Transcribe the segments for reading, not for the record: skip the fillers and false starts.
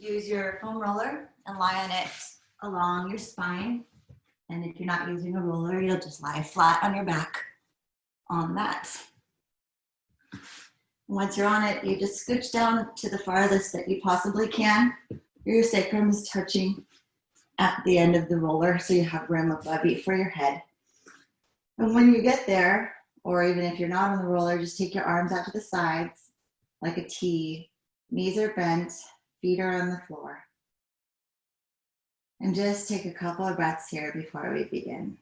use your foam roller and lie on it along your spine. And if you're not using a roller, you'll just lie flat on your back on the mat. Once you're on it, you just scooch down to the farthest that you possibly can. Your sacrum is touching at the end of the roller, so you have room above you for your head. And when you get there, or even if you're not on the roller, just take your arms out to the sides like a T. Knees are bent, feet are on the floor. And just take a couple of breaths here before we begin.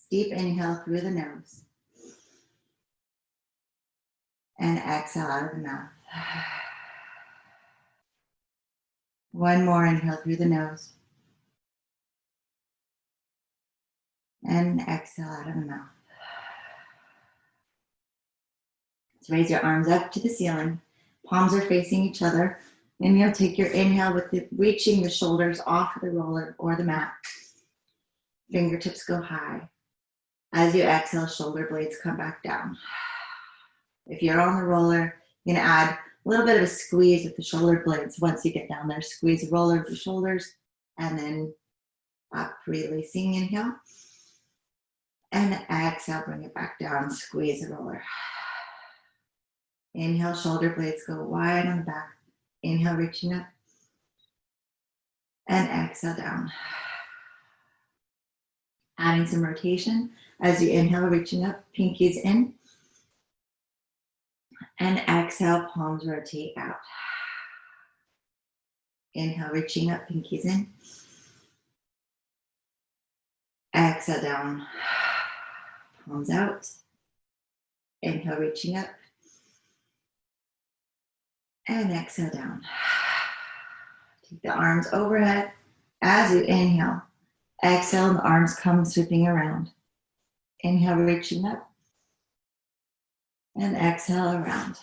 Deep inhale through the nose. And exhale out of the mouth. One more inhale through the nose. And exhale out of the mouth. So raise your arms up to the ceiling. Palms are facing each other. And you'll take your inhale with reaching the shoulders off of the roller or the mat. Fingertips go high. As you exhale, shoulder blades come back down. If you're on the roller, you're gonna add a little bit of a squeeze with the shoulder blades. Once you get down there, squeeze the roller with the shoulders and then up, releasing, inhale. And exhale, bring it back down, squeeze the roller. Inhale, shoulder blades go wide on the back. Inhale, reaching up. And exhale down. Adding some rotation as you inhale, reaching up, pinkies in. And exhale, palms rotate out. Inhale, reaching up, pinkies in. Exhale down, palms out. Inhale, reaching up. And exhale down. Take the arms overhead as you inhale. Exhale, the arms come sweeping around. Inhale, reaching up. And exhale around.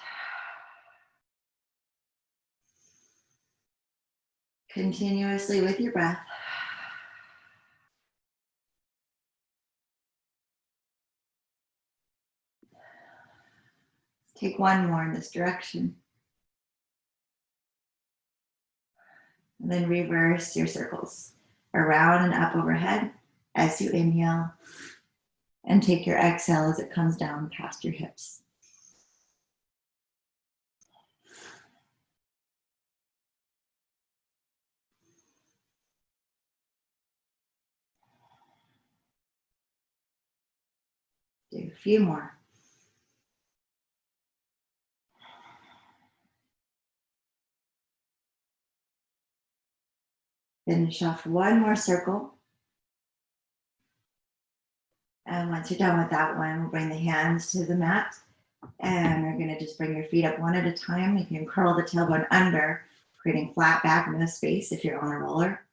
Continuously with your breath. Take one more in this direction. And then reverse your circles around and up overhead as you inhale. And take your exhale as it comes down past your hips. Do a few more. Finish off one more circle. And once you're done with that one, we'll bring the hands to the mat. And we're gonna just bring your feet up one at a time. You can curl the tailbone under, creating flat back, no space if you're on a roller.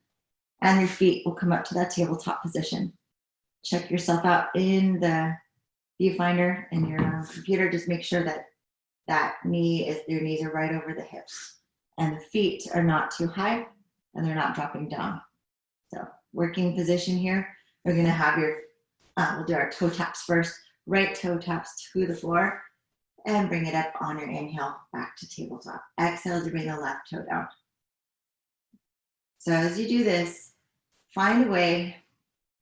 And your feet will come up to that tabletop position. Check yourself out in the viewfinder in your computer. Just make sure that your knees are right over the hips. And the feet are not too high and they're not dropping down. So working position here, we're gonna have we'll do our toe taps first. Right toe taps to the floor and bring it up on your inhale back to tabletop. Exhale to bring the left toe down. So as you do this, find a way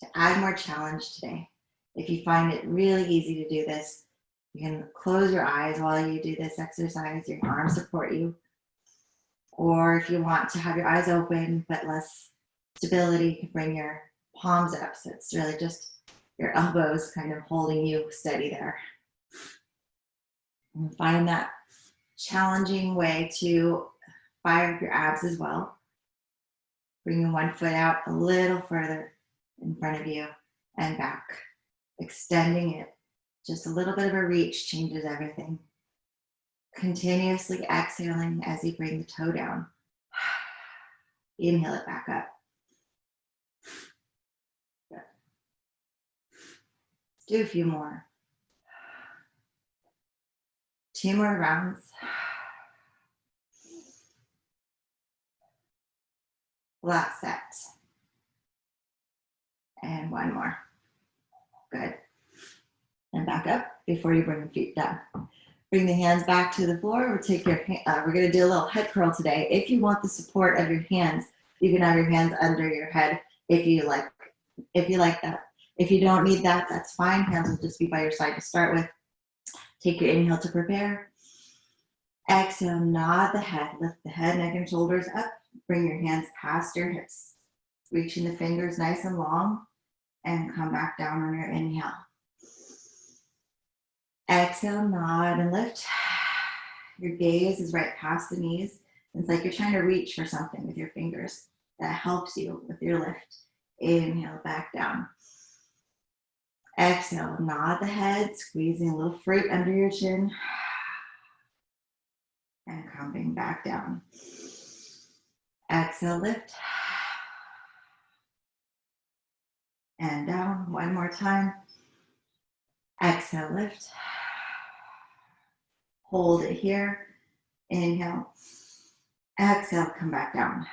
to add more challenge today. If you find it really easy to do this, you can close your eyes while you do this exercise. Your arms support you. Or if you want to have your eyes open but less stability, you can bring your palms up. So it's really just your elbows kind of holding you steady there. And find that challenging way to fire up your abs as well. Bringing one foot out a little further in front of you and back. Extending it. Just a little bit of a reach changes everything. Continuously exhaling as you bring the toe down. Inhale it back up. Good. Let's do a few more. 2 more rounds. Last set. And one more. Good. And back up before you bring your feet down. Bring the hands back to the floor. We'll take your, we're gonna do a little head curl today. If you want the support of your hands, you can have your hands under your head if you like that. If you don't need that, that's fine. Hands will just be by your side to start with. Take your inhale to prepare. Exhale, nod the head. Lift the head, neck, and shoulders up. Bring your hands past your hips. Reaching the fingers nice and long. And come back down on your inhale. Exhale, nod and lift. Your gaze is right past the knees. It's like you're trying to reach for something with your fingers. That helps you with your lift. Inhale, back down. Exhale, nod the head, squeezing a little fruit under your chin. And coming back down. Exhale, lift. And down, one more time. Exhale, lift. Hold it here. Inhale. Exhale, come back down.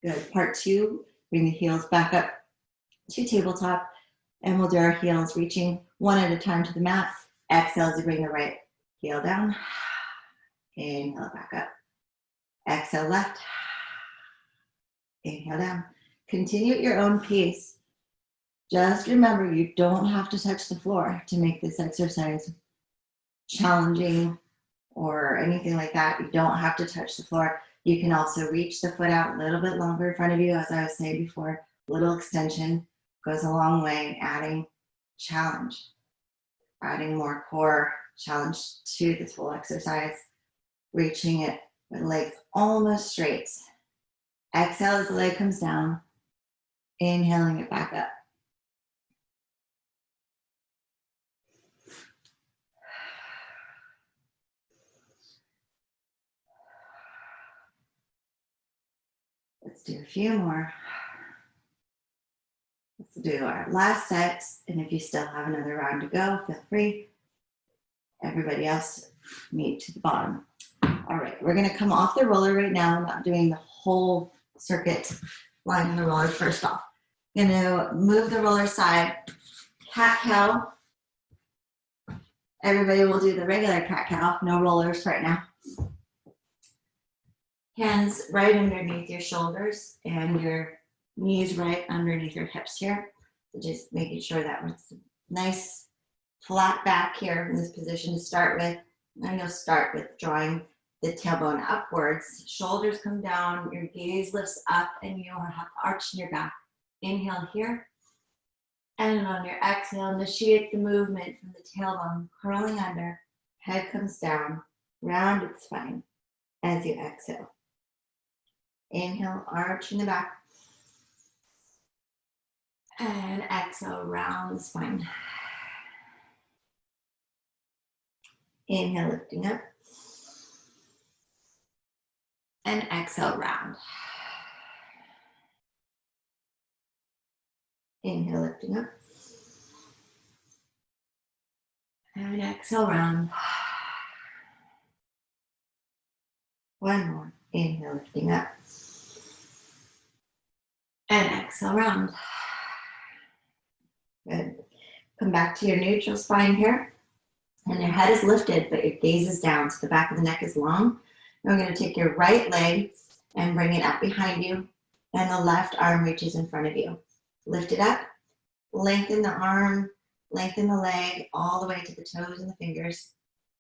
Good. Part two, bring the heels back up to tabletop. And we'll do our heels reaching one at a time to the mat. Exhale as you bring the right heel down. Inhale, back up. Exhale, left. Inhale, down. Continue at your own pace. Just remember, you don't have to touch the floor to make this exercise challenging or anything like that. You don't have to touch the floor. You can also reach the foot out a little bit longer in front of you. As I was saying before, little extension goes a long way, adding challenge, adding more core challenge to this whole exercise. Reaching it with legs almost straight. Exhale as the leg comes down. Inhaling it back up. Let's do a few more. Let's do our last set. And if you still have another round to go, feel free. Everybody else, meet to the bottom. All right, we're gonna come off the roller right now. I'm not doing the whole circuit, lying on the roller first off. Gonna move the roller side, cat-cow. Everybody will do the regular cat-cow, no rollers right now. Hands right underneath your shoulders and your knees right underneath your hips here. So just making sure that it's nice flat back here in this position to start with. And you'll start with drawing the tailbone upwards. Shoulders come down, your gaze lifts up, and you have the arch in your back. Inhale here. And on your exhale, initiate the movement from the tailbone, curling under. Head comes down, rounded spine as you exhale. Inhale, arch in the back. And exhale, round the spine. Inhale, lifting up. And exhale, round. Inhale, lifting up. And exhale, round. One more. Inhale, lifting up. And exhale, round. Good. Come back to your neutral spine here. And your head is lifted, but your gaze is down. So the back of the neck is long. Now we're going to take your right leg and bring it up behind you. And the left arm reaches in front of you. Lift it up. Lengthen the arm. Lengthen the leg all the way to the toes and the fingers.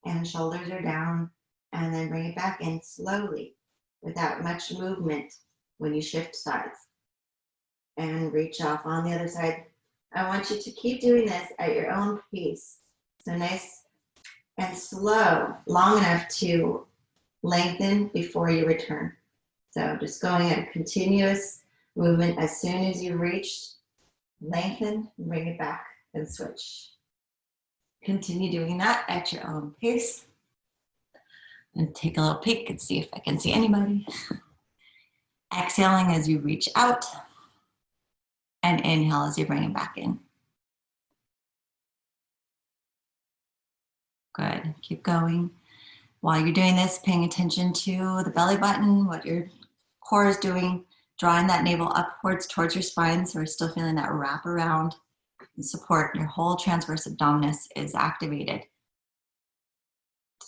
And shoulders are down. And then bring it back in slowly without much movement when you shift sides. And reach off on the other side. I want you to keep doing this at your own pace. So nice and slow, long enough to lengthen before you return. So just going at a continuous movement. As soon as you reach, lengthen, bring it back and switch. Continue doing that at your own pace. And take a little peek and see if I can see anybody. Exhaling as you reach out. And inhale as you bring it back in. Good, keep going. While you're doing this, paying attention to the belly button, what your core is doing, drawing that navel upwards towards your spine, so we're still feeling that wrap around and support. Your whole transverse abdominis is activated.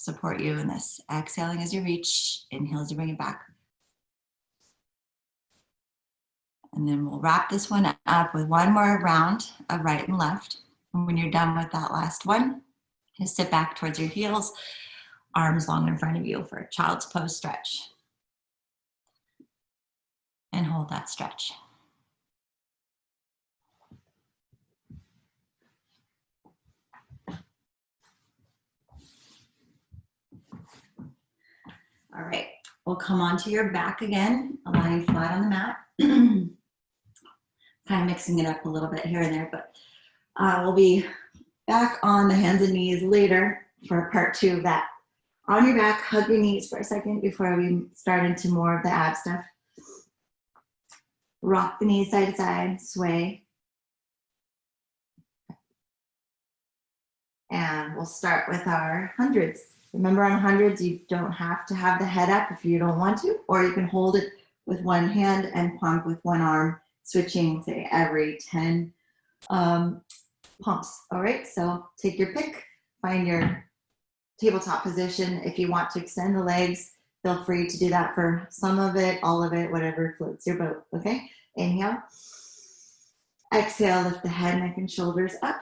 support you in this. Exhaling as you reach, inhale as you bring it back. And then we'll wrap this one up with one more round of right and left. And when you're done with that last one, just sit back towards your heels, arms long in front of you for a child's pose stretch. And hold that stretch. All right, we'll come onto your back again, lying flat on the mat. Kind of mixing it up a little bit here and there, but we'll be back on the hands and knees later for part 2 of that. On your back, hug your knees for a second before we start into more of the ab stuff. Rock the knees side to side, sway. And we'll start with our hundreds. Remember, on hundreds, you don't have to have the head up if you don't want to, or you can hold it with one hand and pump with one arm, switching, say, every 10 pumps. All right, so take your pick, find your tabletop position. If you want to extend the legs, feel free to do that for some of it, all of it, whatever floats your boat, okay? Inhale. Exhale, lift the head, neck, and shoulders up.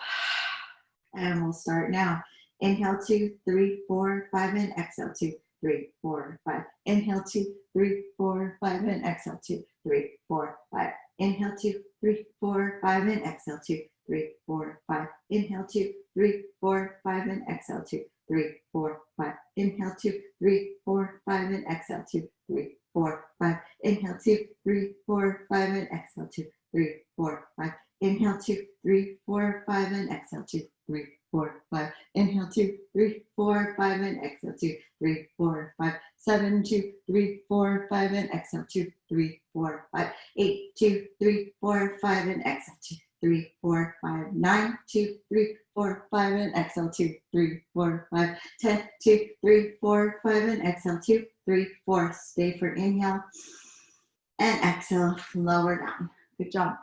And we'll start now. Inhale, 2, 3, 4, 5, and exhale, 2, 3, 4, 5. Inhale, 2, 3, 4, 5, and exhale, 2, 3, 4, 5. Inhale, 2, 3, 4, 5, and exhale, 2, 3, 4, 5. Inhale, 2, 3, 4, 5, and exhale, 2, 3, 4, 5. Inhale, 2, 3, 4, 5, and exhale, 2, 3, 4, 5. Inhale, 2, 3, 4, 5, and exhale, 2, 3, 4, 5. Inhale, 2, 3, 4, 5, and exhale, 2, 3, 4, 5. Inhale, 2, 3, 4, 5, and exhale, 2, 3, 4, 5. 7, 2, 3, 4, 5, and exhale, 2, 3, 4, 5. 8, 2, 3, 4, 5, and exhale, 2, 3, 4, 5. 9, 2, 3, 4, 5, and exhale, 2, 3, 4, 5. 10, 2, 3, 4, 5, and exhale, 2, 3, 4. Stay for inhale and exhale, lower down. Good job.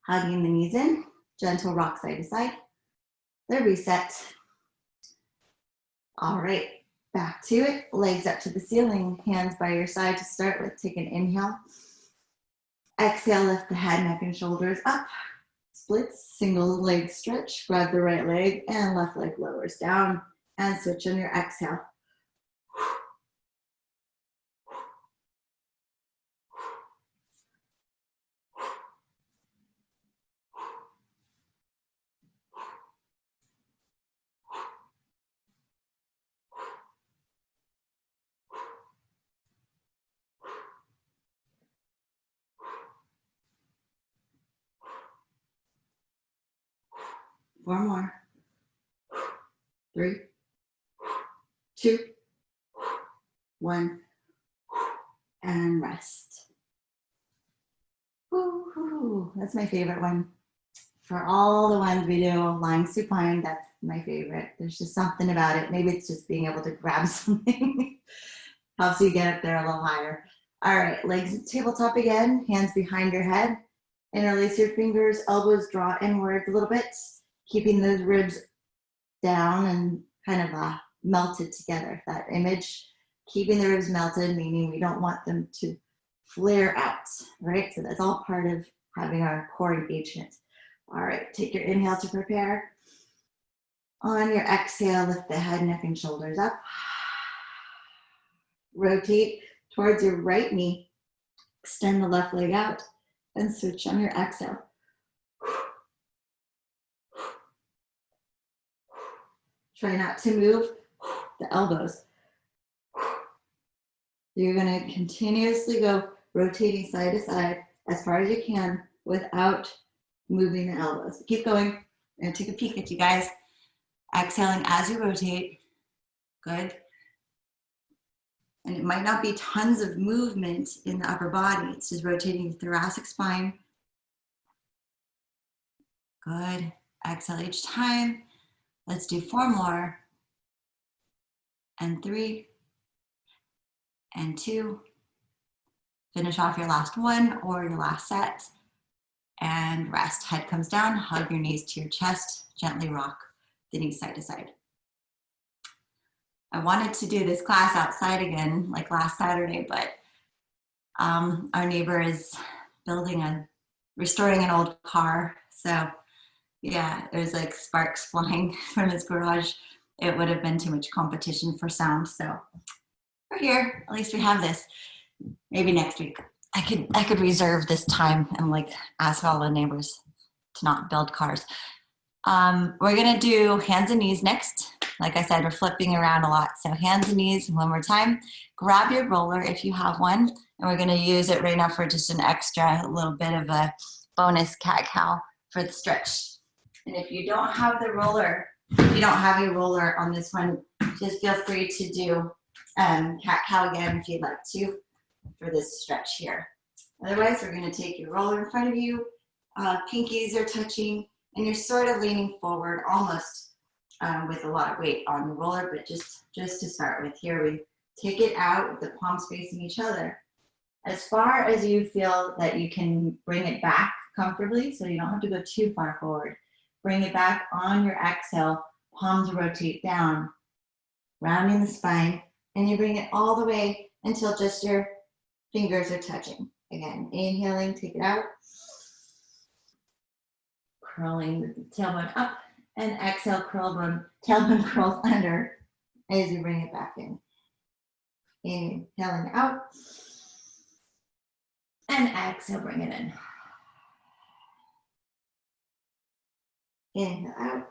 Hugging the knees in, gentle rock side to side. The reset. All right, back to it. Legs up to the ceiling, hands by your side to start with. Take an inhale. Exhale, lift the head, neck, and shoulders up. Splits, single leg stretch. Grab the right leg and left leg lowers down. And switch on your exhale. 4 more. 3, 2, 1, and rest. Woo-hoo. That's my favorite one. For all the ones we do, lying supine, that's my favorite. There's just something about it. Maybe it's just being able to grab something. Helps you get up there a little higher. All right, legs tabletop again, hands behind your head. Interlace your fingers, elbows draw inwards a little bit, keeping those ribs down and kind of melted together. That image, keeping the ribs melted, meaning we don't want them to flare out, right? So that's all part of having our core engagement. All right, take your inhale to prepare. On your exhale, lift the head, neck, and shoulders up. Rotate towards your right knee. Extend the left leg out and switch on your exhale. Try not to move the elbows. You're going to continuously go rotating side to side as far as you can without moving the elbows. Keep going. I'm going to take a peek at you guys. Exhaling as you rotate. Good. And it might not be tons of movement in the upper body. It's just rotating the thoracic spine. Good. Exhale each time. Let's do 4 more. And 3. And 2. Finish off your last one or your last set. And rest. Head comes down. Hug your knees to your chest. Gently rock the knees side to side. I wanted to do this class outside again, like last Saturday, but our neighbor is restoring an old car. So yeah, there's like sparks flying from his garage. It would have been too much competition for sound. So we're here. At least we have this. Maybe next week I could reserve this time and like ask all the neighbors to not build cars. We're gonna do hands and knees next. Like I said, we're flipping around a lot. So hands and knees one more time. Grab your roller if you have one. And we're gonna use it right now for just an extra, a little bit of a bonus cat-cow for the stretch. And if you don't have the roller, if you don't have your roller on this one, just feel free to do cat-cow again if you'd like to for this stretch here. Otherwise, we're gonna take your roller in front of you. Pinkies are touching and you're sort of leaning forward almost with a lot of weight on the roller, but just to start with here, we take it out with the palms facing each other. As far as you feel that you can bring it back comfortably, so you don't have to go too far forward. Bring it back on your exhale, palms rotate down, rounding the spine, and you bring it all the way until just your fingers are touching. Again, inhaling, take it out. Curling the tailbone up, and exhale, tailbone curls under as you bring it back in. Inhaling out, and exhale, bring it in. Inhale out,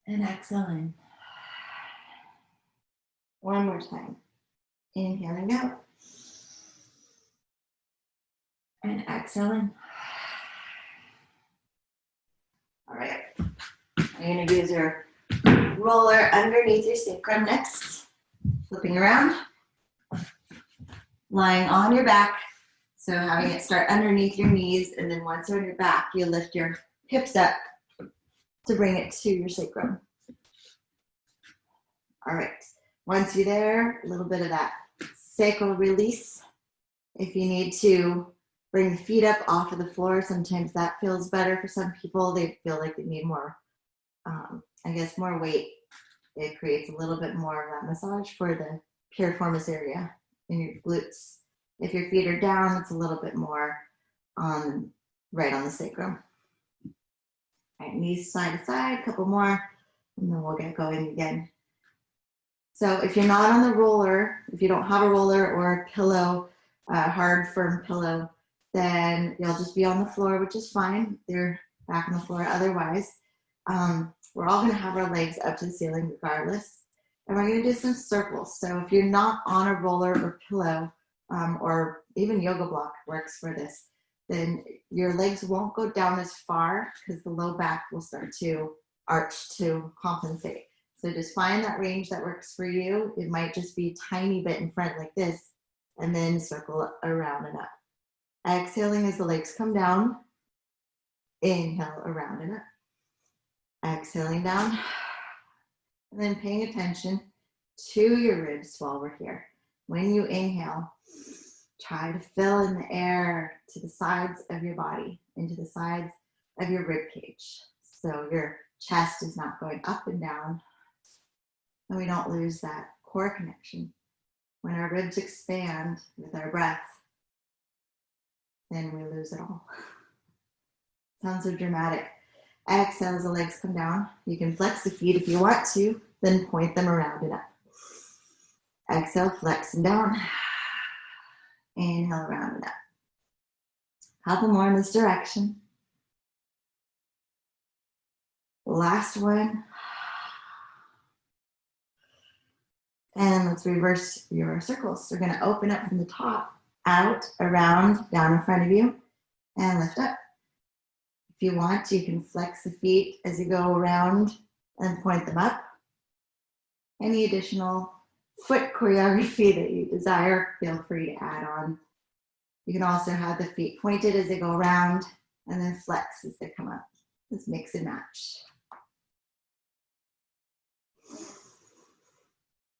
and exhale in. One more time. Inhaling out, and exhale in. All right, you're gonna use your roller underneath your sacrum next. Flipping around, lying on your back. So having it start underneath your knees, and then once you're on your back, you lift your hips up to bring it to your sacrum. All right, once you're there, a little bit of that sacral release. If you need to bring the feet up off of the floor, sometimes that feels better for some people. They feel like they need more, more weight. It creates a little bit more of that massage for the piriformis area in your glutes. If your feet are down, it's a little bit more right on the sacrum. All right, knees side to side, a couple more, and then we'll get going again. So if you're not on the roller, if you don't have a roller or a pillow, hard, firm pillow, then you'll just be on the floor, which is fine. They're back on the floor otherwise. We're all gonna have our legs up to the ceiling regardless. And we're gonna do some circles. So if you're not on a roller or pillow, or even yoga block works for this, then your legs won't go down as far because the low back will start to arch to compensate. So just find that range that works for you. It might just be a tiny bit in front like this, and then circle around and up. Exhaling as the legs come down. Inhale, around and up. Exhaling down. And then paying attention to your ribs while we're here. When you inhale, try to fill in the air to the sides of your body, into the sides of your rib cage. So your chest is not going up and down, and we don't lose that core connection. When our ribs expand with our breath, then we lose it all. Sounds so dramatic. Exhale as the legs come down. You can flex the feet if you want to, then point them around and up. Exhale, flex them down. Inhale, around and up. Couple more in this direction. Last one. And let's reverse your circles. We're gonna open up from the top, out, around, down in front of you, and lift up. If you want, you can flex the feet as you go around and point them up. Any additional foot choreography that you desire, feel free to add on. You can also have the feet pointed as they go around and then flex as they come up. Let's mix and match.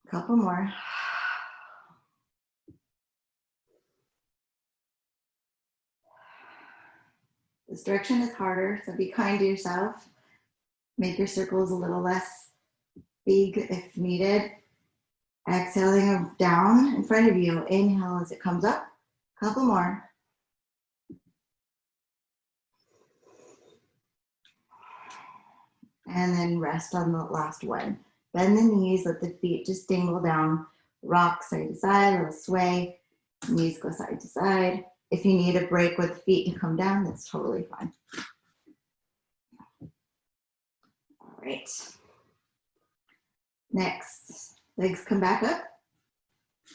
A couple more. This direction is harder, so be kind to yourself. Make your circles a little less big if needed. Exhaling down in front of you. Inhale as it comes up. Couple more. And then rest on the last one. Bend the knees, let the feet just dangle down. Rock side to side, little sway. Knees go side to side. If you need a break with the feet to come down, that's totally fine. All right. Next, legs come back up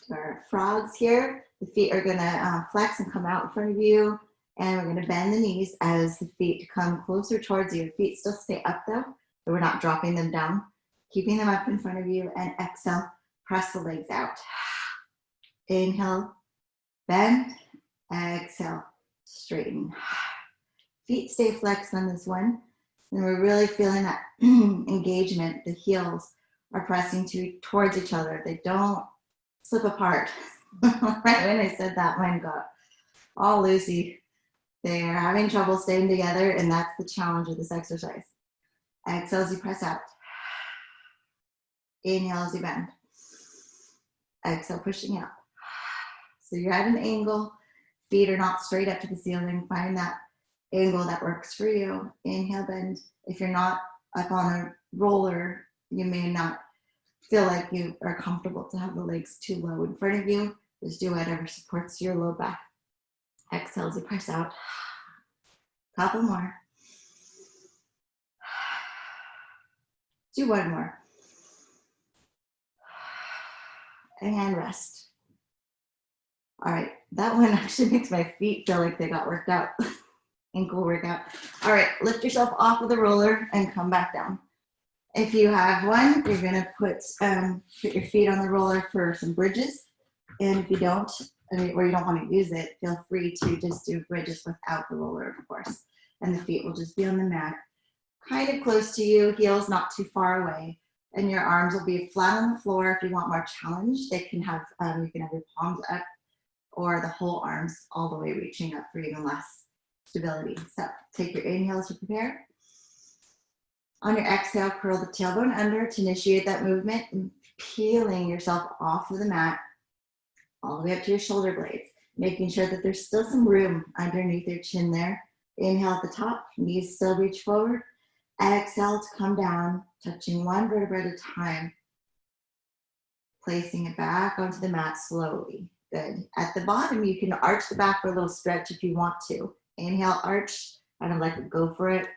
to our frogs here. The feet are gonna flex and come out in front of you. And we're gonna bend the knees as the feet come closer towards you. Feet still stay up though, so we're not dropping them down. Keeping them up in front of you, and exhale, press the legs out. Inhale, bend, exhale, straighten. Feet stay flexed on this one. And we're really feeling that engagement. The heels are pressing towards each other. They don't slip apart. Right when I said that, mine got all loosey. They are having trouble staying together, and that's the challenge of this exercise. Exhale as you press out. Inhale as you bend. Exhale, pushing out. So you're at an angle. Feet are not straight up to the ceiling. Find that angle that works for you. Inhale, bend. If you're not up on a roller, you may not feel like you are comfortable to have the legs too low in front of you. Just do whatever supports your low back. Exhale as you press out. Couple more. Do one more. And rest. All right, that one actually makes my feet feel like they got worked out. Ankle workout. All right, lift yourself off of the roller and come back down. If you have one, you're gonna put your feet on the roller for some bridges. And if you don't, or you don't want to use it, feel free to just do bridges without the roller, of course. And the feet will just be on the mat, kind of close to you, heels not too far away. And your arms will be flat on the floor. If you want more challenge, they can have, you can have your palms up or the whole arms all the way reaching up for even less stability. So take your inhales to prepare. On your exhale, curl the tailbone under to initiate that movement and peeling yourself off of the mat all the way up to your shoulder blades, making sure that there's still some room underneath your chin there. Inhale at the top, knees still reach forward. Exhale to come down, touching one vertebra at a time, placing it back onto the mat slowly. Good. At the bottom, you can arch the back for a little stretch if you want to. Inhale, arch, kind of like a go for it.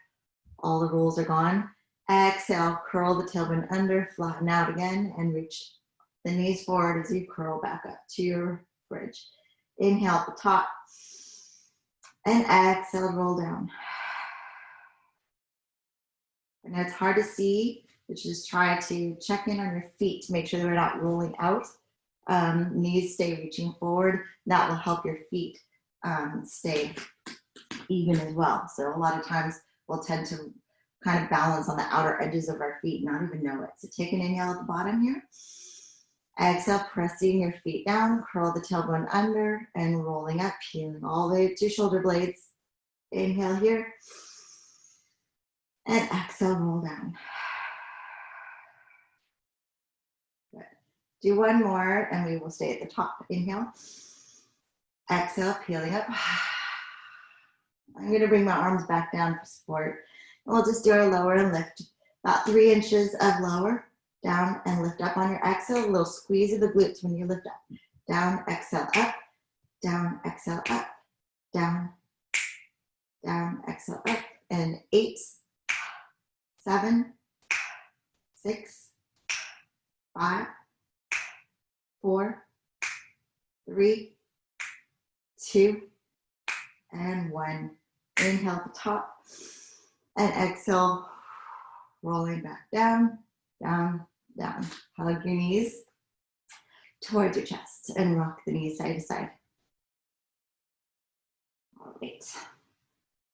All the rolls are gone. Exhale, curl the tailbone under, flatten out again, and reach the knees forward as you curl back up to your bridge. Inhale at the top, and exhale, roll down. I know it's hard to see, but just try to check in on your feet to make sure that we're not rolling out. Knees stay reaching forward. That will help your feet stay even as well. So a lot of times we'll tend to kind of balance on the outer edges of our feet, not even know it. So take an inhale at the bottom here. Exhale, pressing your feet down, curl the tailbone under and rolling up, peeling all the way to shoulder blades. Inhale here. And exhale, roll down. Good. Do one more and we will stay at the top. Inhale. Exhale, peeling up. I'm going to bring my arms back down for support. And we'll just do our lower and lift. About 3 inches of lower, down and lift up on your exhale. A little squeeze of the glutes when you lift up. Down, exhale, up. Down, exhale, up. Down, down, exhale, up. And 8, 7, 6, 5, 4, 3, 2, and 1. Inhale at the top and exhale, rolling back down, down, down. Hug your knees towards your chest and rock the knees side to side. All right.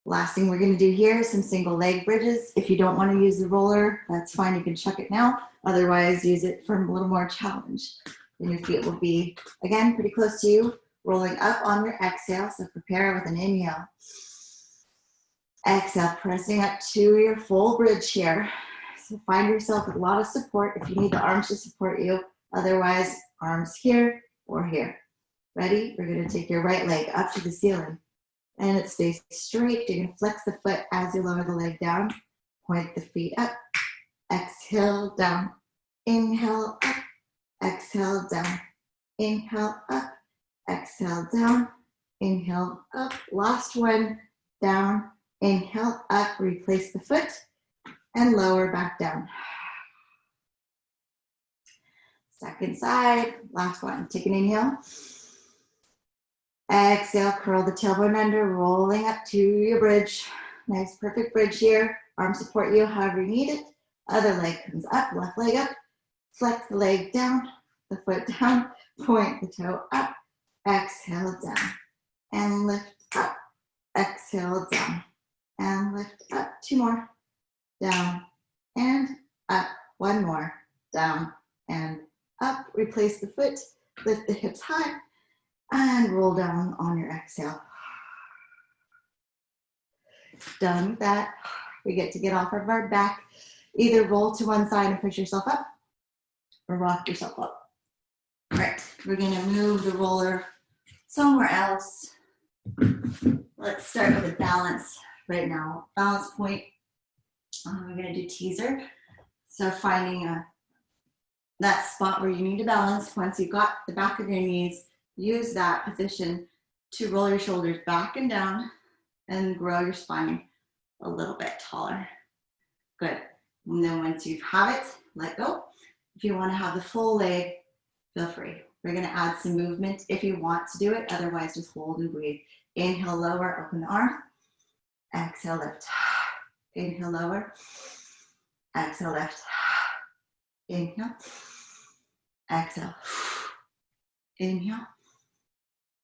Last thing we're going to do here is some single leg bridges. If you don't want to use the roller, that's fine. You can chuck it now. Otherwise, use it for a little more challenge. And your feet will be, again, pretty close to you, rolling up on your exhale. So prepare with an inhale. Exhale, pressing up to your full bridge here. So find yourself with a lot of support if you need the arms to support you. Otherwise, arms here or here. Ready? We're going to take your right leg up to the ceiling. And it stays straight. You're going to flex the foot as you lower the leg down. Point the feet up. Exhale, down. Inhale, up. Exhale, down. Inhale, up. Exhale, down. Inhale, up. Last one, down. Inhale, up. Replace the foot and lower back down. Second side, last one. Take an inhale. Exhale, curl the tailbone under, rolling up to your bridge. Nice, perfect bridge here. Arms support you however you need it. Other leg comes up, left leg up. Flex the leg down, the foot down. Point the toe up. Exhale, down. And lift up. Exhale, down. And lift up. Two more. Down and up. One more. Down and up. Replace the foot. Lift the hips high. And roll down on your exhale. Done with that. We get to get off of our back. Either roll to one side and push yourself up or rock yourself up. All right, we're gonna move the roller somewhere else. Let's start with a balance right now. Balance point. We're gonna do teaser. So finding that spot where you need to balance. Once you've got the back of your knees, use that position to roll your shoulders back and down and grow your spine a little bit taller. Good. And then once you have it, let go. If you want to have the full leg, feel free. We're going to add some movement if you want to do it. Otherwise, just hold and breathe. Inhale, lower, open the arm. Exhale, lift. Inhale, lower. Exhale, lift. Inhale. Exhale. Inhale.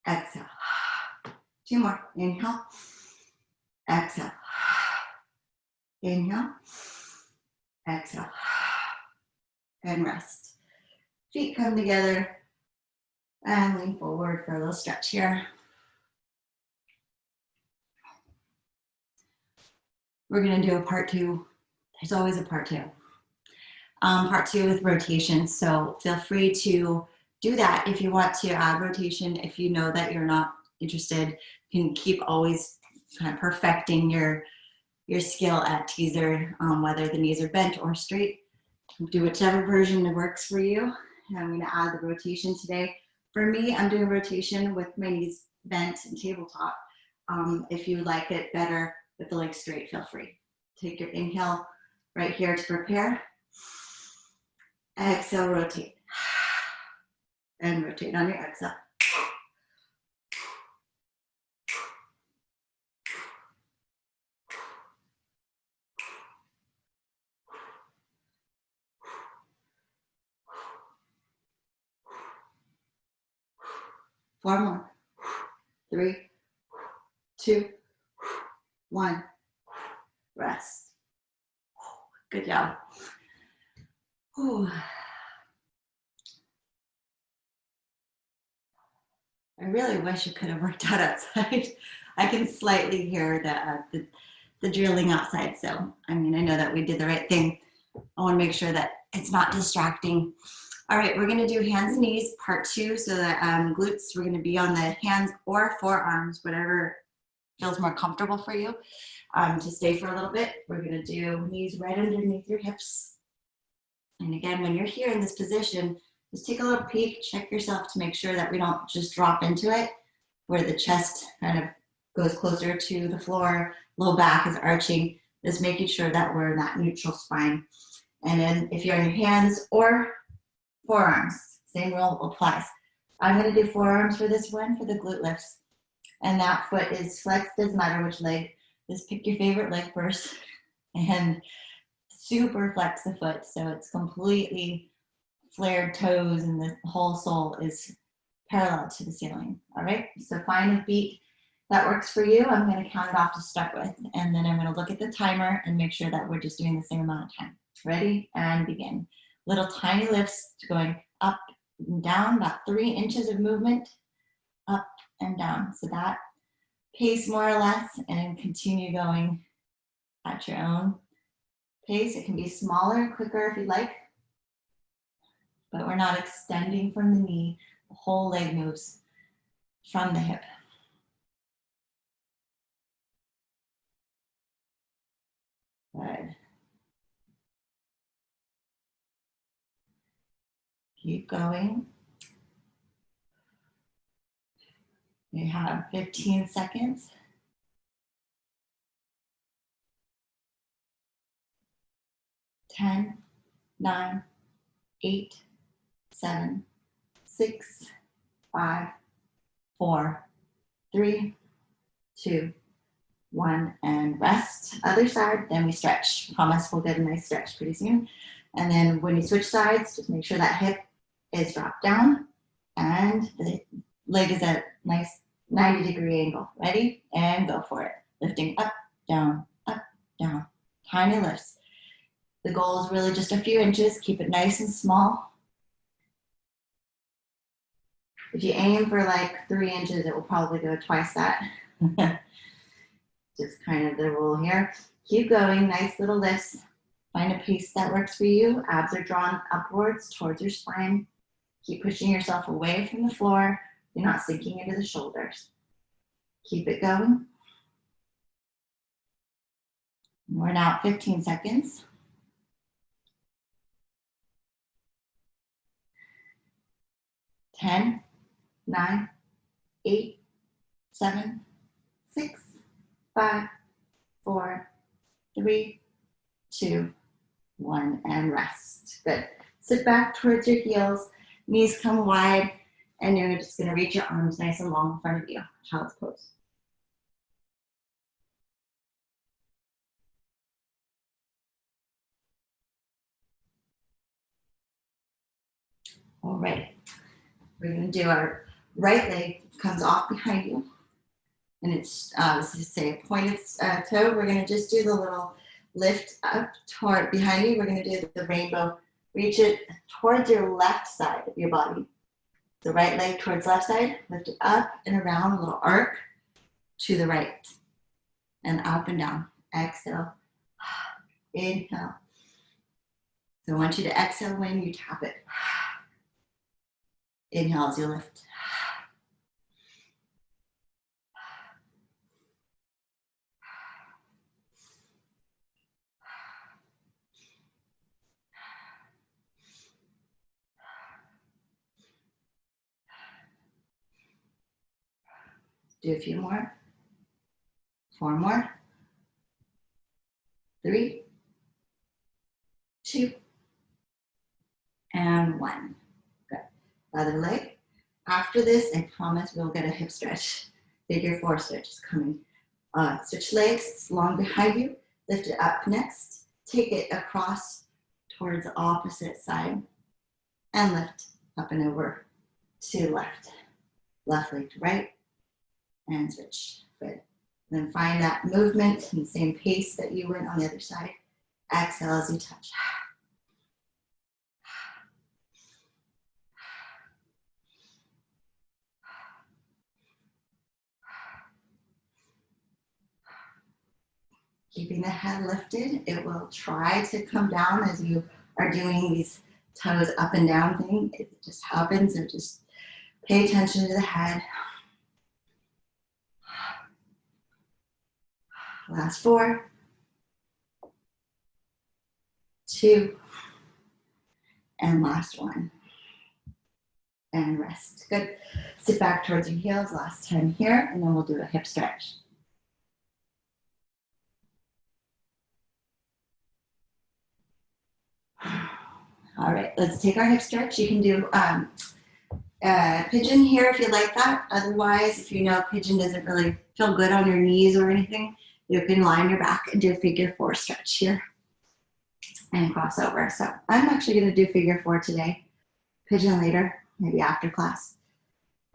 Exhale. Two more. Inhale. Exhale. Inhale. Exhale. And rest. Feet come together and lean forward for a little stretch here. We're going to do a part two. There's always a part two. Part two with rotation. So feel free to do that if you want to add rotation. If you know that you're not interested, you can keep always kind of perfecting your skill at teaser, whether the knees are bent or straight. Do whichever version works for you. And I'm going to add the rotation today. For me, I'm doing rotation with my knees bent and tabletop. If you like it better with the legs straight, feel free. Take your inhale right here to prepare. Exhale, rotate. And rotate on your exhale. Four more. 3, 2, 1. Rest. Good job. Whew. I really wish it could have worked out outside. I can slightly hear the drilling outside. So, I mean, I know that we did the right thing. I want to make sure that it's not distracting. All right, we're going to do hands and knees, part two. So the glutes, we're going to be on the hands or forearms, whatever feels more comfortable for you. To stay for a little bit, we're going to do knees right underneath your hips. And again, when you're here in this position, just take a little peek, check yourself to make sure that we don't just drop into it, where the chest kind of goes closer to the floor, low back is arching, just making sure that we're in that neutral spine. And then if you're on your hands or forearms, same rule applies. I'm going to do forearms for this one, for the glute lifts. And that foot is flexed, doesn't matter which leg. Just pick your favorite leg first and super flex the foot so it's completely flared toes and the whole sole is parallel to the ceiling. All right, so find a beat that works for you. I'm going to count it off to start with, and then I'm going to look at the timer and make sure that we're just doing the same amount of time. Ready and begin. Little tiny lifts going up and down, about 3 inches of movement up and down. So that pace more or less, and continue going at your own pace. It can be smaller, quicker if you like, but we're not extending from the knee. The whole leg moves from the hip. Good. Keep going. You have 15 seconds. 10, 9, 8, 7, 6, 5, 4, 3, 2, 1, and rest. Other side, then we stretch. Promise we'll get a nice stretch pretty soon. And then when you switch sides, just make sure that hip is dropped down and the leg is at a nice 90-degree angle. Ready? And go for it. Lifting up, down, tiny lifts. The goal is really just a few inches. Keep it nice and small. If you aim for like 3 inches, it will probably go twice that. Just kind of the rule here. Keep going, nice little lifts. Find a pace that works for you. Abs are drawn upwards towards your spine. Keep pushing yourself away from the floor. You're not sinking into the shoulders. Keep it going. We're now at 15 seconds. 10, 9, 8, 7, 6, 5, 4, 3, 2, 1, and rest. Good. Sit back towards your heels, knees come wide, and you're just gonna reach your arms nice and long in front of you. Child's pose. All right, we're gonna do our right leg comes off behind you, and it's let's just say a pointed toe. We're gonna just do the little lift up toward behind you. We're gonna do the rainbow. Reach it towards your left side of your body. The right leg towards left side, lift it up and around, a little arc to the right, and up and down. Exhale, inhale. So I want you to exhale when you tap it. Inhale as you lift. Do a few more. 4 more. 3, 2, and 1. Good. Other leg. After this, I promise we'll get a hip stretch. Figure 4 stretch is coming. Switch legs, long behind you. Lift it up next. Take it across towards the opposite side. And lift up and over to left. Left leg to right. And switch. Good. Then find that movement in the same pace that you went on the other side. Exhale as you touch. Keeping the head lifted, it will try to come down as you are doing these toes up and down thing. It just happens, so just pay attention to the head. Last 4, 2, and last 1. And rest. Good. Sit back towards your heels, last time here, and then we'll do a hip stretch. All right, let's take our hip stretch. You can do pigeon here if you like that. Otherwise, if you know pigeon doesn't really feel good on your knees or anything, you can lie on your back and do a figure 4 stretch here and cross over. So I'm actually going to do figure 4 today. Pigeon later, maybe after class.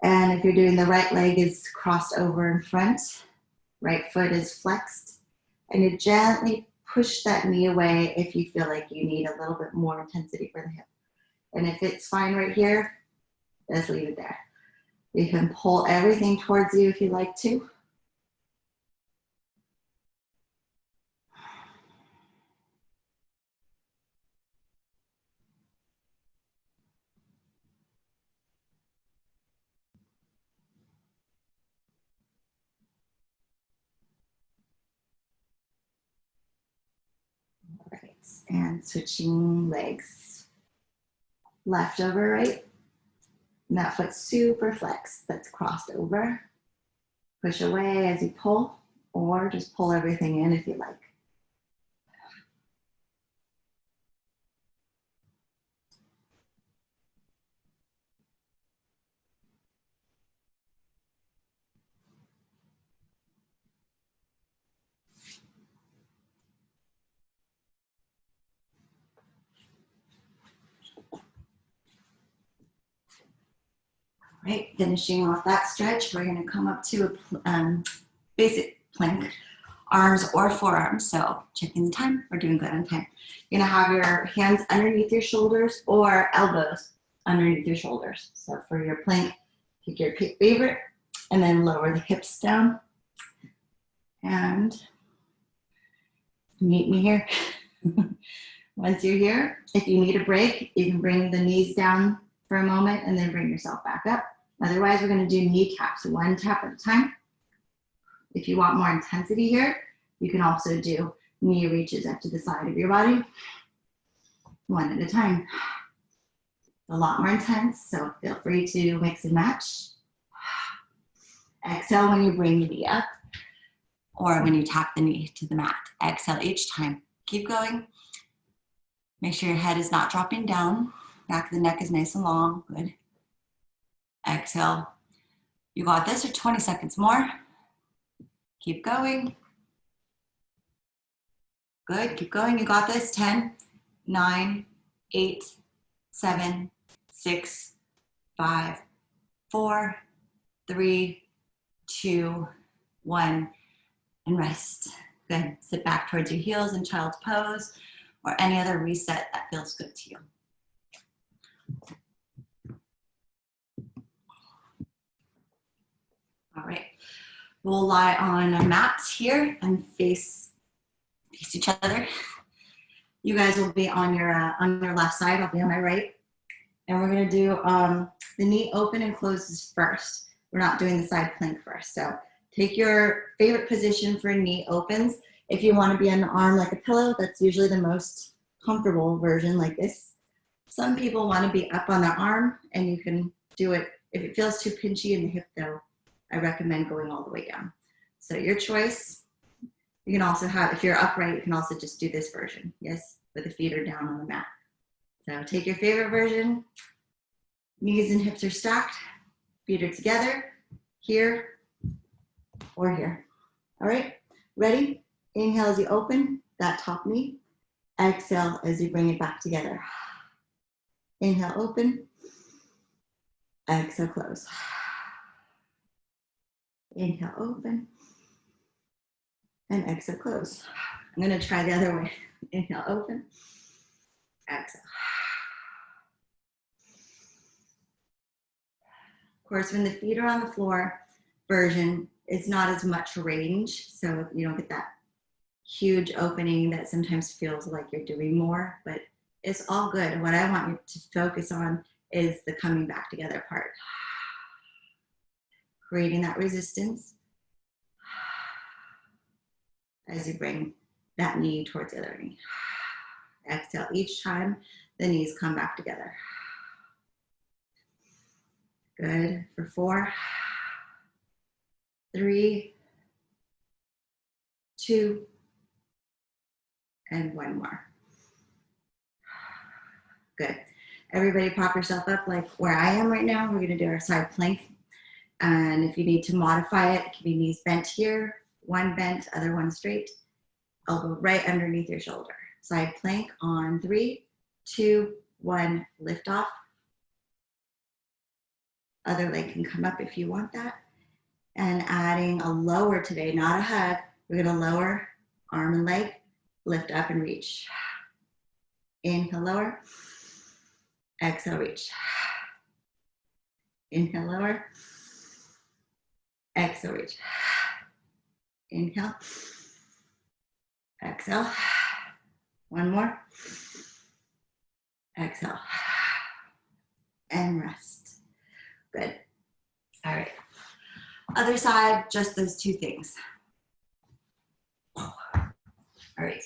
And if you're doing the right leg is crossed over in front, right foot is flexed, and you gently push that knee away if you feel like you need a little bit more intensity for the hip. And if it's fine right here, just leave it there. You can pull everything towards you if you like to. All right, and switching legs. Left over right. And that foot's super flexed, that's crossed over. Push away as you pull, or just pull everything in if you like. Right, finishing off that stretch, we're gonna come up to a basic plank, arms or forearms. So checking the time, we're doing good on time. You're gonna have your hands underneath your shoulders or elbows underneath your shoulders. So for your plank, pick your favorite and then lower the hips down. And meet me here. Once you're here, if you need a break, you can bring the knees down for a moment and then bring yourself back up. Otherwise, we're gonna do knee taps, one tap at a time. If you want more intensity here, you can also do knee reaches up to the side of your body, one at a time. A lot more intense, so feel free to mix and match. Exhale when you bring the knee up or when you tap the knee to the mat. Exhale each time. Keep going. Make sure your head is not dropping down. Back of the neck is nice and long. Good. Exhale. You got this, or 20 seconds more. Keep going. Good, keep going, you got this. 10, 9, 8, 7, 6, 5, 4, 3, 2, 1, and rest. Good, sit back towards your heels in child's pose or any other reset that feels good to you. All right, we'll lie on a mat here and face each other. You guys will be on your left side. I'll be on my right. And we're gonna do the knee open and closes first. We're not doing the side plank first. So take your favorite position for knee opens. If you wanna be on the arm like a pillow, that's usually the most comfortable version like this. Some people wanna be up on their arm and you can do it. If it feels too pinchy in the hip though, I recommend going all the way down. So your choice. You can also have, if you're upright, you can also just do this version, yes, with the feet are down on the mat. So take your favorite version. Knees and hips are stacked, feet are together, here or here. All right, ready? Inhale as you open that top knee. Exhale as you bring it back together. Inhale, open. Exhale, close. Inhale, open. And exhale, close. I'm gonna try the other way. Inhale, open. Exhale. Of course, when the feet are on the floor version, it's not as much range, so you don't get that huge opening that sometimes feels like you're doing more, but it's all good. What I want you to focus on is the coming back together part. Creating that resistance as you bring that knee towards the other knee. Exhale each time the knees come back together. Good, for 4, 3, 2, and 1 more. Good. Everybody prop yourself up like where I am right now. We're gonna do our side plank. And if you need to modify it, it can be knees bent here, one bent, other one straight, elbow right underneath your shoulder. Side plank on 3, 2, 1, lift off. Other leg can come up if you want that. And adding a lower today, not a hug. We're gonna lower, arm and leg, lift up and reach. Inhale, lower. Exhale, reach. Inhale, lower. Exhale, reach. Inhale. Exhale. One more. Exhale. And rest. Good. All right. Other side, just those two things. All right.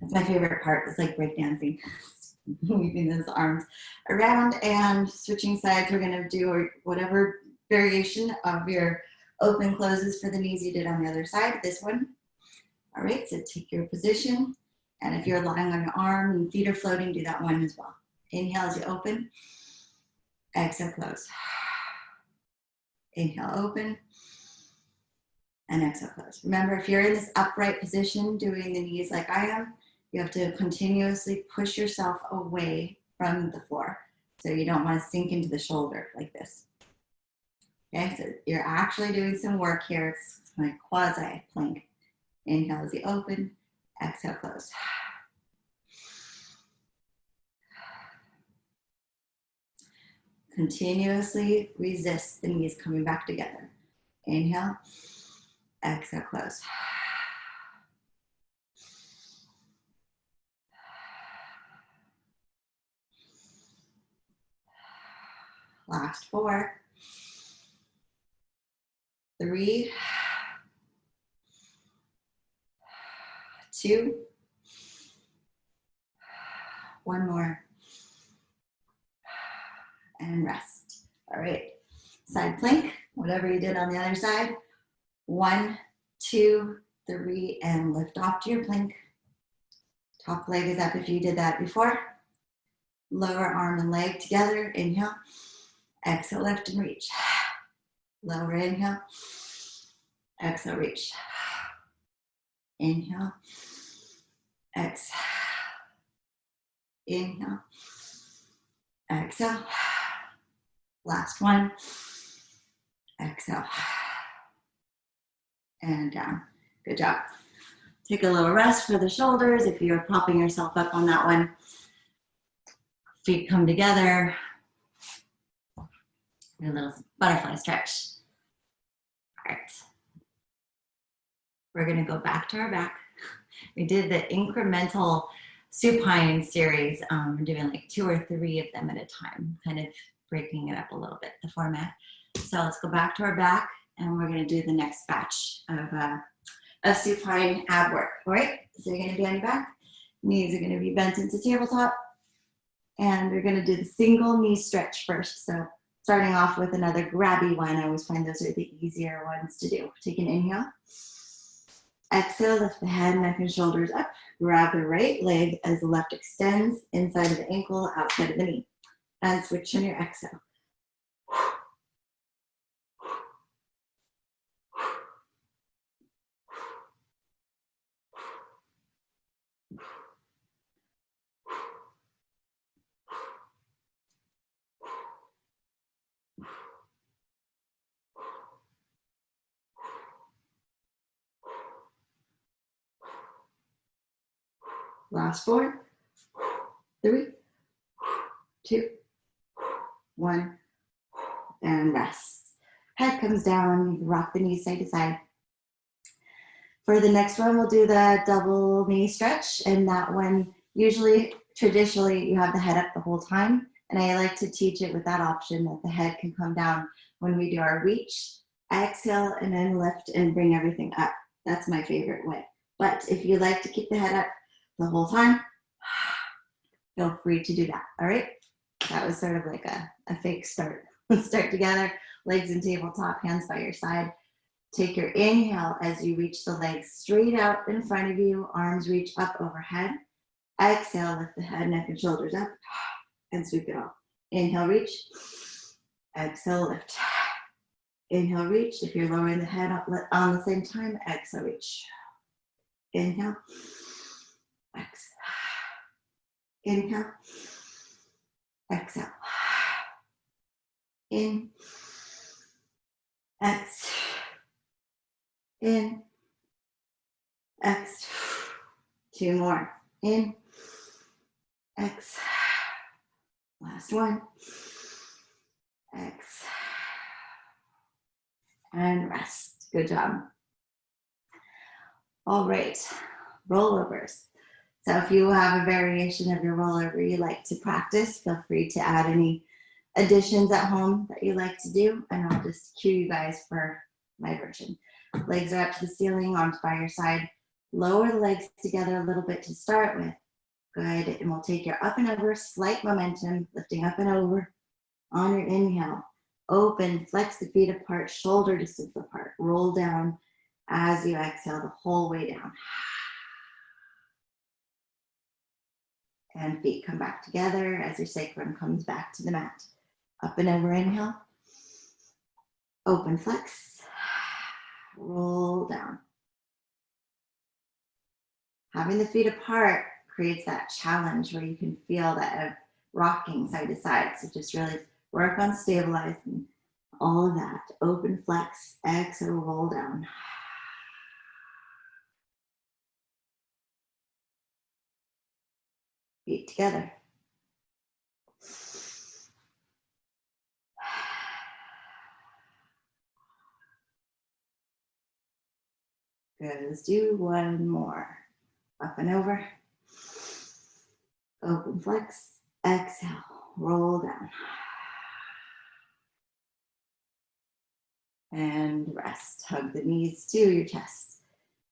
That's my favorite part. It's like breakdancing, moving those arms around and switching sides. We're gonna do whatever variation of your open closes for the knees you did on the other side, this one. All right, so take your position. And if you're lying on your arm and feet are floating, do that one as well. Inhale as you open. Exhale, close. Inhale, open. And exhale, close. Remember, if you're in this upright position, doing the knees like I am, you have to continuously push yourself away from the floor. So you don't want to sink into the shoulder like this. Okay, so you're actually doing some work here. It's like quasi plank. Inhale as you open, exhale, close. Continuously resist the knees coming back together. Inhale, exhale, close. Last 4, 3, 2, 1 more, and rest. All right, side plank, whatever you did on the other side. 1, 2, 3, and lift off to your plank. Top leg is up if you did that before. Lower arm and leg together. Inhale, exhale, lift and reach. Lower inhale, exhale, reach. Inhale, exhale, inhale, exhale. Last one, exhale, and down. Good job. Take a little rest for the shoulders if you're propping yourself up on that one. Feet come together. A little butterfly stretch. All right. We're going to go back to our back. We did the incremental supine series. We're doing like 2 or 3 of them at a time, kind of breaking it up a little bit, the format. So let's go back to our back, and we're going to do the next batch of supine ab work. All right, so you're going to be on your back. Knees are going to be bent into tabletop, and we're going to do the single knee stretch first. So starting off with another grabby one. I always find those are the easier ones to do. Take an inhale. Exhale, lift the head, neck, and shoulders up. Grab the right leg as the left extends inside of the ankle, outside of the knee. And switch on your exhale. Last 4, 3, 2, 1, and rest. Head comes down, you can rock the knees side to side. For the next one, we'll do the double knee stretch, and that one, usually, traditionally, you have the head up the whole time, and I like to teach it with that option that the head can come down when we do our reach, exhale, and then lift and bring everything up. That's my favorite way. But if you like to keep the head up the whole time, feel free to do that, all right? That was sort of like a fake start. Let's start together, legs in tabletop, hands by your side. Take your inhale as you reach the legs straight out in front of you, arms reach up overhead. Exhale, lift the head, neck, and shoulders up, and sweep it off. Inhale, reach. Exhale, lift. Inhale, reach. If you're lowering the head on the same time, exhale, reach. Inhale. Exhale. Inhale. Exhale. In. Exhale. In. Exhale. 2 more. In. Exhale. Last one. Exhale. And rest. Good job. All right. Rollovers. So if you have a variation of your rollover you like to practice, feel free to add any additions at home that you like to do, and I'll just cue you guys for my version. Legs are up to the ceiling, arms by your side. Lower the legs together a little bit to start with. Good. And we'll take your up and over, slight momentum, lifting up and over on your inhale. Open, flex the feet apart, shoulder distance apart. Roll down as you exhale the whole way down. And feet come back together as your sacrum comes back to the mat. Up and over, inhale. Open, flex. Roll down. Having the feet apart creates that challenge where you can feel that rocking side to side. So just really work on stabilizing all of that. Open, flex, exhale, roll down. Feet together. Good. Let's do one more. Up and over. Open, flex, exhale, roll down. And rest. Hug the knees to your chest.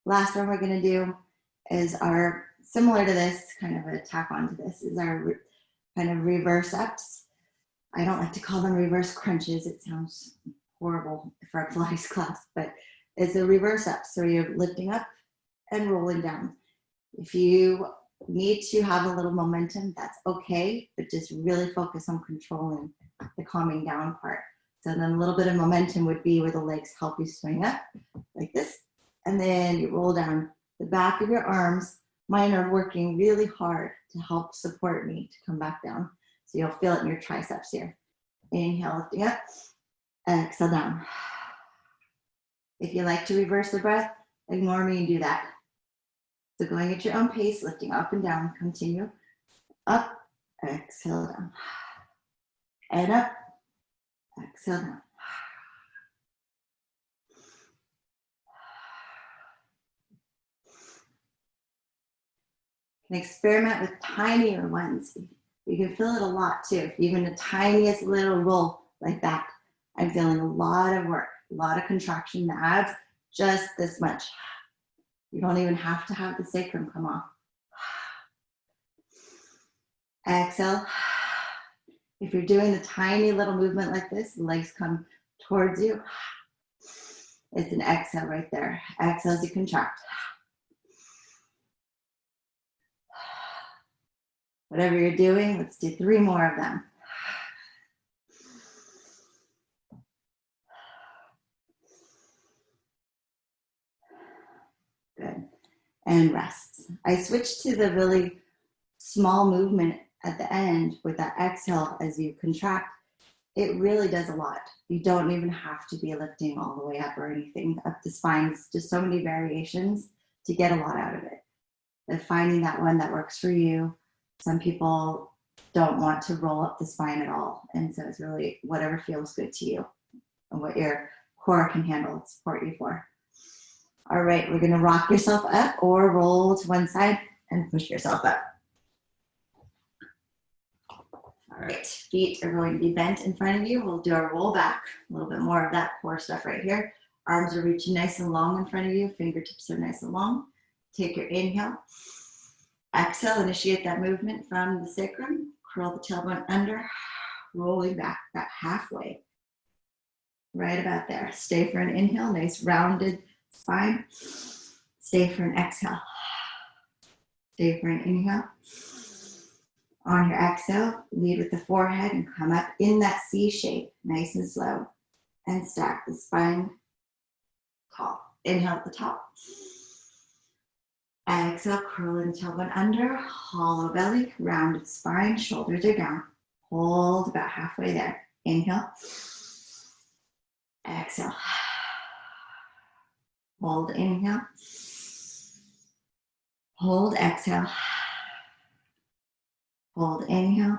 Last one we're going to do is our, similar to this, kind of a tack onto this, is our kind of reverse ups. I don't like to call them reverse crunches. It sounds horrible for a Pilates class, but it's a reverse up. So you're lifting up and rolling down. If you need to have a little momentum, that's okay, but just really focus on controlling the calming down part. So then a little bit of momentum would be where the legs help you swing up like this. And then you roll down the back of your arms. Mine are working really hard to help support me to come back down. So you'll feel it in your triceps here. Inhale, lifting up, exhale down. If you like to reverse the breath, ignore me and do that. So going at your own pace, lifting up and down, continue. Up, exhale down. And up, exhale down. You can experiment with tinier ones. You can feel it a lot too. Even the tiniest little roll like that, I'm feeling a lot of work, a lot of contraction in the abs, just this much. You don't even have to have the sacrum come off. Exhale. If you're doing the tiny little movement like this, the legs come towards you. It's an exhale right there. Exhale as you contract. Whatever you're doing, let's do 3 more of them. Good. And rest. I switched to the really small movement at the end with that exhale as you contract. It really does a lot. You don't even have to be lifting all the way up or anything. Up the spine's just so many variations to get a lot out of it. And finding that one that works for you. Some people don't want to roll up the spine at all. And so it's really whatever feels good to you and what your core can handle, support you for. All right, we're gonna rock yourself up or roll to one side and push yourself up. All right, feet are going to be bent in front of you. We'll do our roll back, a little bit more of that core stuff right here. Arms are reaching nice and long in front of you. Fingertips are nice and long. Take your inhale. Exhale, initiate that movement from the sacrum. Curl the tailbone under, rolling back about halfway. Right about there. Stay for an inhale, nice rounded spine. Stay for an exhale. Stay for an inhale. On your exhale, lead with the forehead and come up in that C shape, nice and slow. And stack the spine tall. Inhale at the top. Exhale, curling the tailbone under, hollow belly, rounded spine, shoulders are down. Hold about halfway there. Inhale. Exhale. Hold, inhale. Hold, exhale. Hold, inhale.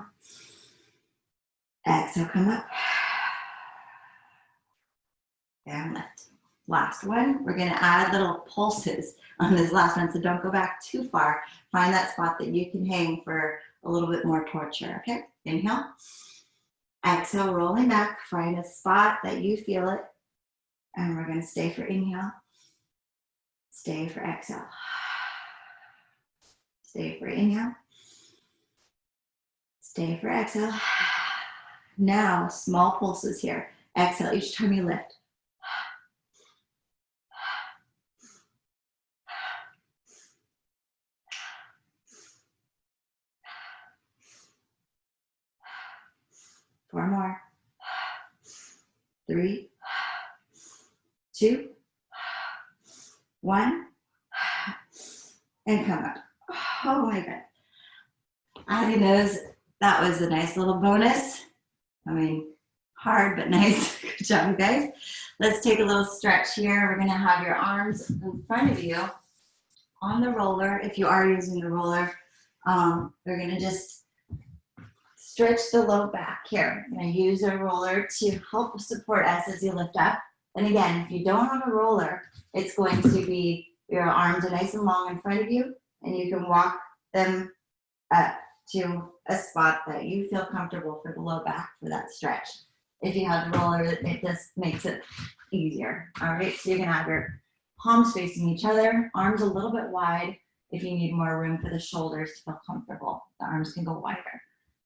Exhale, come up. And lift. Last one, we're gonna add little pulses on this last one, so don't go back too far. Find that spot that you can hang for a little bit more torture, okay? Inhale. Exhale, rolling back. Find a spot that you feel it. And we're gonna stay for inhale. Stay for exhale. Stay for inhale. Stay for exhale. Now, small pulses here. Exhale each time you lift. 4 more. 3, 2, 1. And come up. Oh my God. Addie knows that was a nice little bonus. I mean, hard but nice. Good job, guys. Let's take a little stretch here. We're going to have your arms in front of you on the roller. If you are using the roller, we're going to just stretch the low back here. I'm going to use a roller to help support us as you lift up. And again, if you don't have a roller, it's going to be your arms are nice and long in front of you, and you can walk them up to a spot that you feel comfortable for the low back for that stretch. If you have the roller, it just makes it easier. All right, so you're gonna have your palms facing each other, arms a little bit wide. If you need more room for the shoulders to feel comfortable, the arms can go wider.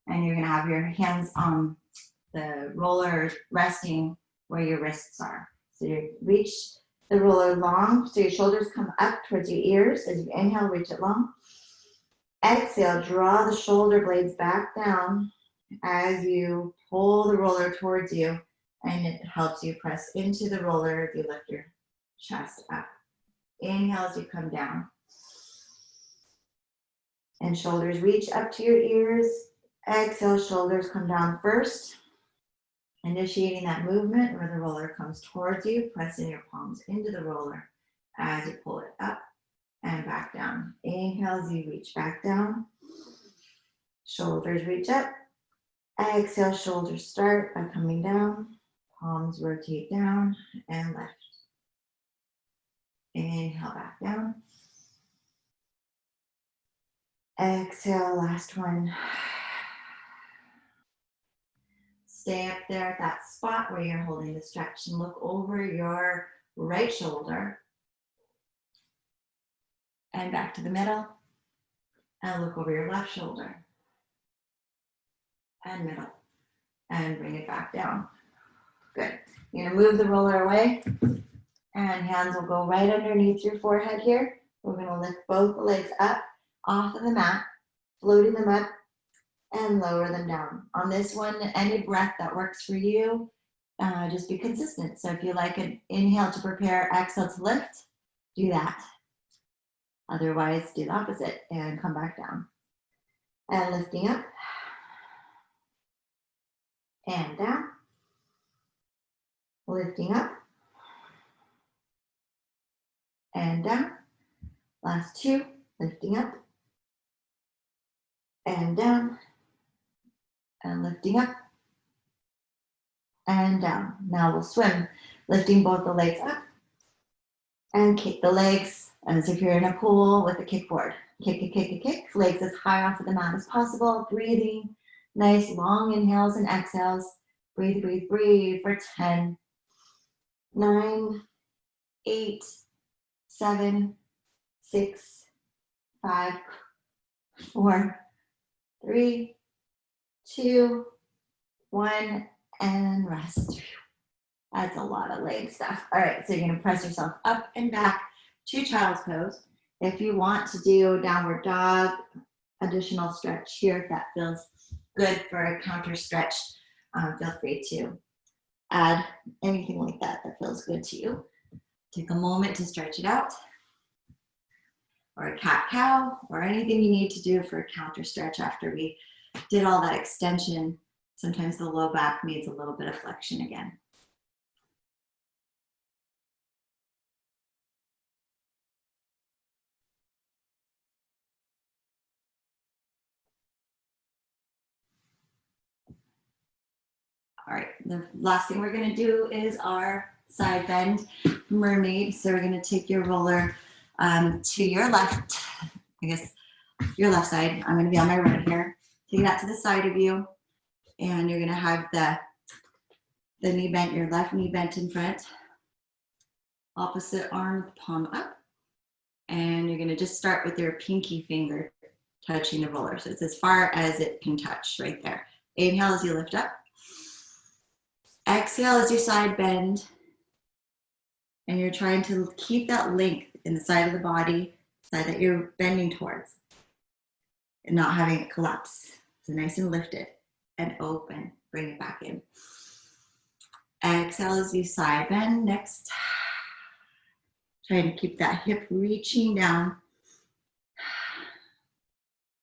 And you're gonna have your hands on the roller resting where your wrists are. So you reach the roller long, so your shoulders come up towards your ears. As you inhale, reach it long. Exhale, draw the shoulder blades back down as you pull the roller towards you, and it helps you press into the roller as you lift your chest up. Inhale as you come down. And shoulders reach up to your ears. Exhale, shoulders come down first. Initiating that movement where the roller comes towards you, pressing your palms into the roller as you pull it up and back down. Inhale as you reach back down. Shoulders reach up. Exhale, shoulders start by coming down. Palms rotate down and lift. Inhale back down. Exhale, last one. Stay up there at that spot where you're holding the stretch and look over your right shoulder and back to the middle, and look over your left shoulder and middle, and bring it back down. Good. You're gonna move the roller away, and hands will go right underneath your forehead here. We're gonna lift both the legs up off of the mat, floating them up and lower them down. On this one, any breath that works for you, just be consistent. So if you like an inhale to prepare, exhale to lift, do that. Otherwise, do the opposite and come back down. And lifting up and down. Lifting up and down. Last 2, lifting up and down. And lifting up and down. Now we'll swim, lifting both the legs up and kick the legs as if you're in a pool with a kickboard. Kick, kick, kick, kick, kick. Legs as high off of the mat as possible. Breathing, nice long inhales and exhales. Breathe, breathe, breathe for 10, 9, 8, 7, 6, 5, 4, 3, 2, 1, and rest. That's a lot of leg stuff. All right, so you're gonna press yourself up and back to child's pose. If you want to do downward dog, additional stretch here, if that feels good for a counter stretch, feel free to add anything like that that feels good to you. Take a moment to stretch it out, or a cat-cow, or anything you need to do for a counter stretch after we did all that extension. Sometimes the low back needs a little bit of flexion again. All right, the last thing we're gonna do is our side bend mermaid. So we're gonna take your roller to your left, I guess your left side. I'm gonna be on my right here. Take that to the side of you, and you're gonna have the knee bent, your left knee bent in front, opposite arm palm up, and you're gonna just start with your pinky finger touching the roller. So it's as far as it can touch right there. Inhale as you lift up. Exhale as you side bend. And you're trying to keep that length in the side of the body, side that you're bending towards, and not having it collapse. So nice and lifted and open. Bring it back in. Exhale as you side bend. Next, trying to keep that hip reaching down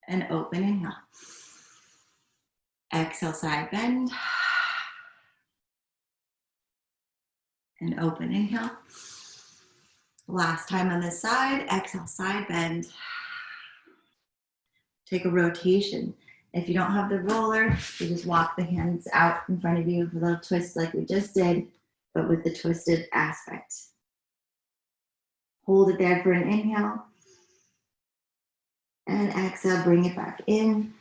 and open. Inhale. Exhale, side bend and open. Inhale. Last time on this side. Exhale, side bend. Take a rotation. If you don't have the roller, you just walk the hands out in front of you with a little twist like we just did, but with the twisted aspect. Hold it there for an inhale. And exhale, bring it back in.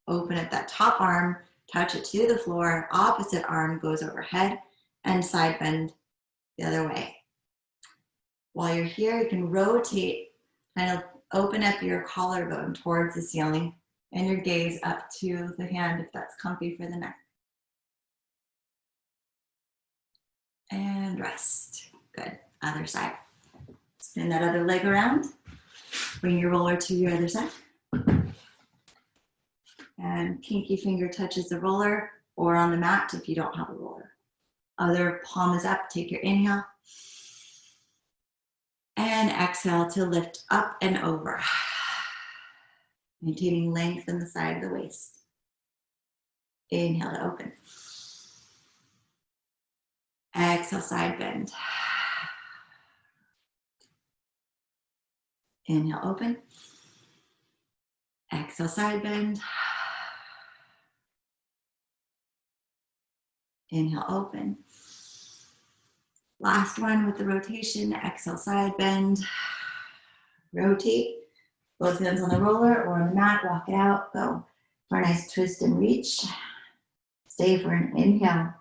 Open up that top arm, touch it to the floor. Opposite arm goes overhead and side bend the other way. While you're here, you can rotate, kind of open up your collarbone towards the ceiling and your gaze up to the hand if that's comfy for the neck. And rest. Good. Other side. Spin that other leg around. Bring your roller to your other side. And pinky finger touches the roller or on the mat if you don't have a roller. Other palm is up. Take your inhale. And exhale to lift up and over. Maintaining length in the side of the waist. Inhale to open. Exhale, side bend. Inhale, open. Exhale, side bend. Inhale, open. Last one with the rotation. Exhale, side bend. Rotate. Both hands on the roller or on the mat. Walk it out. Go for a nice twist and reach. Stay for an inhale.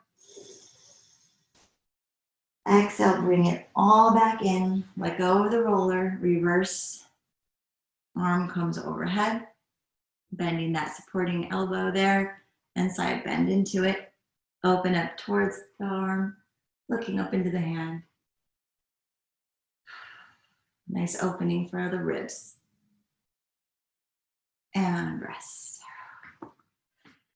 Exhale, bring it all back in. Let go of the roller. Reverse. Arm comes overhead. Bending that supporting elbow there. And side bend into it. Open up towards the arm. Looking up into the hand. Nice opening for the ribs. And rest.